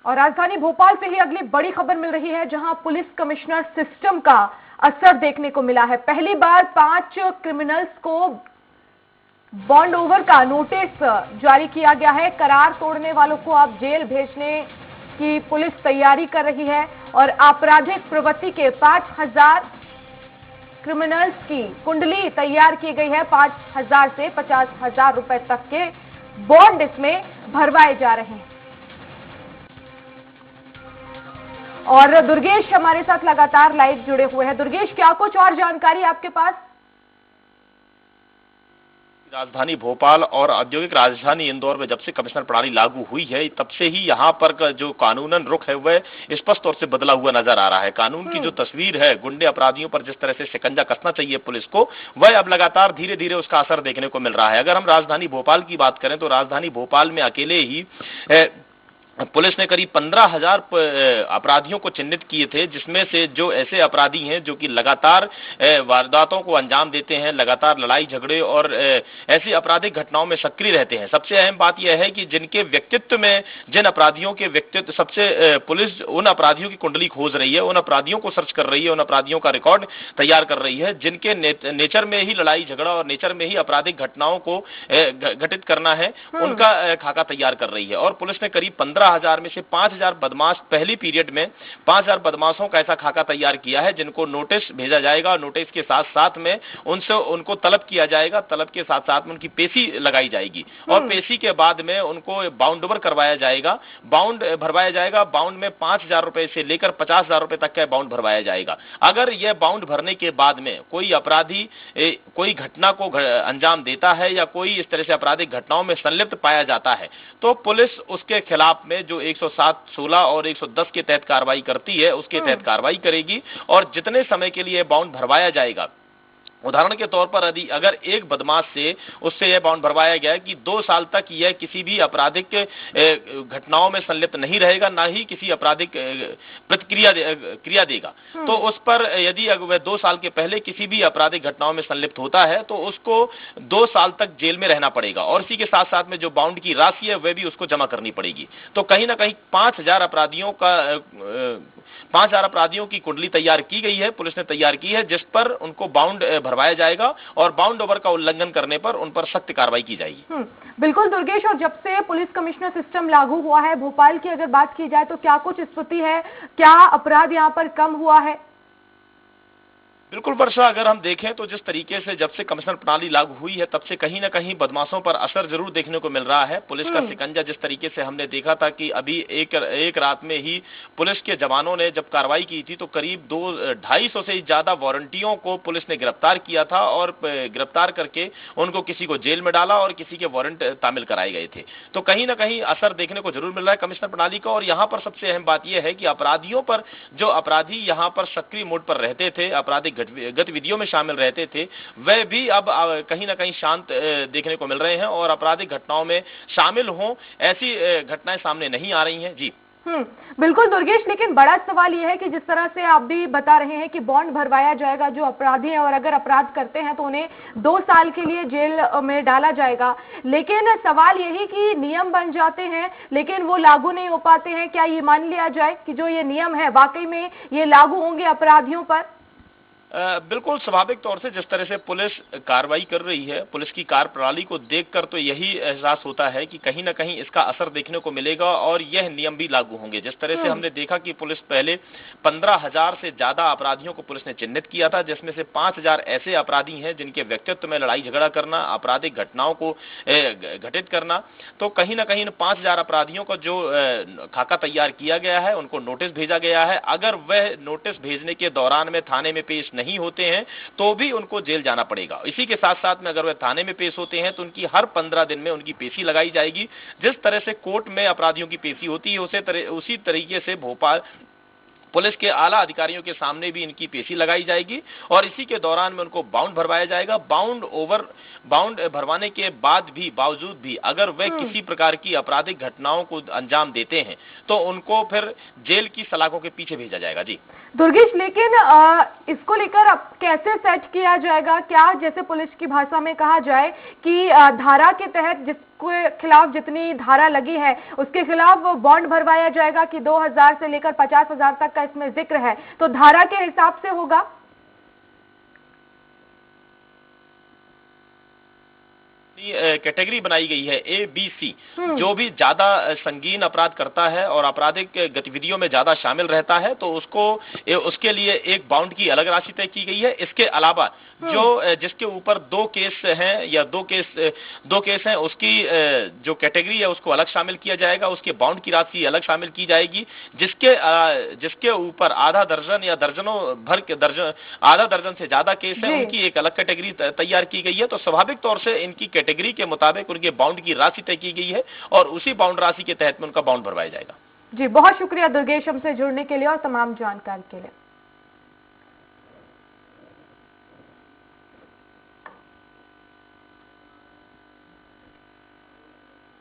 और राजधानी भोपाल से ही अगली बड़ी खबर मिल रही है, जहां पुलिस कमिश्नर सिस्टम का असर देखने को मिला है। पहली बार 5 क्रिमिनल्स को बॉन्ड ओवर का नोटिस जारी किया गया है। करार तोड़ने वालों को अब जेल भेजने की पुलिस तैयारी कर रही है और आपराधिक प्रवृत्ति के 5000 क्रिमिनल्स की कुंडली तैयार की गई है। 5000 से 50,000 रुपए तक के बॉन्ड इसमें भरवाए जा रहे हैं। और दुर्गेश हमारे साथ लगातार लाइव जुड़े हुए हैं। दुर्गेश, क्या कुछ और जानकारी आपके पास? राजधानी भोपाल और औद्योगिक राजधानी इंदौर में जब से कमिश्नर प्रणाली लागू हुई है, तब से ही यहाँ पर जो कानूनन रुख है वह स्पष्ट तौर से बदला हुआ नजर आ रहा है। कानून की जो तस्वीर है, गुंडे अपराधियों पर जिस तरह से शिकंजा कसना चाहिए पुलिस को, वह अब लगातार धीरे धीरे उसका असर देखने को मिल रहा है। अगर हम राजधानी भोपाल की बात करें तो राजधानी भोपाल में अकेले ही पुलिस ने करीब 15,000 अपराधियों को चिन्हित किए थे, जिसमें से जो ऐसे अपराधी हैं जो कि लगातार वारदातों को अंजाम देते हैं, लगातार लड़ाई झगड़े और ऐसी आपराधिक घटनाओं में सक्रिय रहते हैं। सबसे अहम बात यह है कि जिनके व्यक्तित्व में, जिन अपराधियों के व्यक्तित्व सबसे पुलिस उन अपराधियों की कुंडली खोज रही है, उन अपराधियों को सर्च कर रही है, उन अपराधियों का रिकॉर्ड तैयार कर रही है जिनके नेचर में ही लड़ाई झगड़ा और नेचर में ही आपराधिक घटनाओं को घटित करना है, उनका खाका तैयार कर रही है। और पुलिस ने करीब 15,000 में से 5,000 बदमाश, पहली पीरियड में 5,000 बदमाशों का ऐसा खाका तैयार किया है जिनको नोटिस भेजा जाएगा। नोटिस के साथ साथ में उनको तलब किया जाएगा, तलब के साथ साथ में उनकी पेशी लगाई जाएगी और पेशी के बाद में उनको बाउंड ओवर करवाया जाएगा, बाउंड भरवाया जाएगा। बाउंड में 5,000 रुपए से लेकर 50,000 रुपए तक का बाउंड भरवाया जाएगा। अगर यह बाउंड भरने के बाद में कोई अपराधी कोई घटना को अंजाम देता है या कोई इस तरह से आपराधिक घटनाओं में संलिप्त पाया जाता है, तो पुलिस उसके खिलाफ में जो 107, 16 और 110 के तहत कार्रवाई करती है, उसके तहत कार्रवाई करेगी। और जितने समय के लिए बाउंड भरवाया जाएगा, उदाहरण के तौर पर यदि अगर एक बदमाश से उससे यह बाउंड भरवाया गया है कि 2 साल तक यह किसी भी आपराधिक घटनाओं में संलिप्त नहीं रहेगा, ना ही किसी आपराधिक क्रिया देगा, तो उस पर यदि वह 2 साल के पहले किसी भी आपराधिक घटनाओं में संलिप्त होता है तो उसको 2 साल तक जेल में रहना पड़ेगा और इसी के साथ साथ में जो बाउंड की राशि है वह भी उसको जमा करनी पड़ेगी। तो कहीं ना कहीं 5,000 अपराधियों की कुंडली तैयार की गई है, पुलिस ने तैयार की है, जिस पर उनको बाउंड भरवाया जाएगा और बाउंड ओवर का उल्लंघन करने पर उन पर सख्त कार्रवाई की जाएगी। बिल्कुल दुर्गेश, और जब से पुलिस कमिश्नर सिस्टम लागू हुआ है भोपाल की अगर बात की जाए तो क्या कुछ स्थिति है, क्या अपराध यहाँ पर कम हुआ है? बिल्कुल वर्षा, अगर हम देखें तो जिस तरीके से जब से कमिश्नर प्रणाली लागू हुई है तब से कहीं ना कहीं बदमाशों पर असर जरूर देखने को मिल रहा है। पुलिस का शिकंजा जिस तरीके से हमने देखा था कि अभी एक रात में ही पुलिस के जवानों ने जब कार्रवाई की थी तो करीब 250 से ज्यादा वारंटियों को पुलिस ने गिरफ्तार किया था और गिरफ्तार करके उनको किसी को जेल में डाला और किसी के वारंट तामील कराए गए थे। तो कहीं ना कहीं असर देखने को जरूर मिल रहा है कमिश्नर प्रणाली का। और यहाँ पर सबसे अहम बात यह है कि अपराधियों पर, जो अपराधी यहाँ पर सक्रिय मोड पर रहते थे, आपराधिक गतिविधियों में शामिल रहते थे, वह भी अब कहीं ना कहीं शांत देखने को मिल रहे हैं और आपराधिक घटनाओं में शामिल हों ऐसी घटनाएं सामने नहीं आ रही हैं। जी बिल्कुल दुर्गेश, लेकिन बड़ा सवाल यह है कि जिस तरह से आप भी बता रहे हैं कि बॉन्ड भरवाया जाएगा जो अपराधी हैं और अगर अपराध करते हैं तो उन्हें 2 साल के लिए जेल में डाला जाएगा, लेकिन सवाल यही कि नियम बन जाते हैं लेकिन वो लागू नहीं हो पाते हैं। क्या ये मान लिया जाए कि जो ये नियम है वाकई में ये लागू होंगे अपराधियों पर? बिल्कुल स्वाभाविक तौर से जिस तरह से पुलिस कार्रवाई कर रही है, पुलिस की कार्यप्रणाली को देखकर तो यही एहसास होता है कि कहीं ना कहीं इसका असर देखने को मिलेगा और यह नियम भी लागू होंगे। जिस तरह से हमने देखा कि पुलिस पहले 15,000 से ज्यादा अपराधियों को पुलिस ने चिन्हित किया था, जिसमें से 5,000 ऐसे अपराधी हैं जिनके व्यक्तित्व में लड़ाई झगड़ा करना, आपराधिक घटनाओं को घटित करना। तो कहीं ना कहीं इन 5,000 अपराधियों का जो खाका तैयार किया गया है, उनको नोटिस भेजा गया है। अगर वह नोटिस भेजने के दौरान में थाने में पेश नहीं होते हैं तो भी उनको जेल जाना पड़ेगा। इसी के साथ साथ में अगर वे थाने में पेश होते हैं तो उनकी हर 15 दिन में उनकी पेशी लगाई जाएगी। जिस तरह से कोर्ट में अपराधियों की पेशी होती है उसी तरीके से भोपाल पुलिस के आला अधिकारियों के सामने भी इनकी पेशी लगाई जाएगी और इसी के दौरान में उनको बाउंड भरवाया जाएगा। बाउंड भरवाने के बावजूद भी अगर वे किसी प्रकार की आपराधिक घटनाओं को अंजाम देते हैं तो उनको फिर जेल की सलाखों के पीछे भेजा जाएगा। जी दुर्गेश, लेकिन इसको लेकर अब कैसे सेट किया जाएगा? क्या जैसे पुलिस की भाषा में कहा जाए कि धारा के तहत के खिलाफ जितनी धारा लगी है उसके खिलाफ बॉन्ड भरवाया जाएगा कि 2000 से लेकर 50,000 तक का इसमें जिक्र है, तो धारा के हिसाब से होगा? कैटेगरी बनाई गई है ABC। जो भी ज्यादा संगीन अपराध करता है और आपराधिक गतिविधियों में ज्यादा शामिल रहता है तो उसके लिए एक बाउंड की अलग राशि तय की गई है। इसके अलावा जो जिसके ऊपर दो केस हैं उसकी जो कैटेगरी है उसको अलग शामिल किया जाएगा, उसके बाउंड की राशि अलग शामिल की जाएगी। जिसके ऊपर आधा दर्जन या आधा दर्जन से ज्यादा केस है उनकी एक अलग कैटेगरी तैयार की गई है। तो स्वाभाविक तौर से इनकी कैटेगरी के मुताबिक उनके बाउंड की राशि तय की गई है और उसी बाउंड राशि के तहत में उनका बाउंड भरवाया जाएगा। जी, बहुत शुक्रिया दुर्गेश हमसे जुड़ने के लिए और तमाम जानकारी के लिए।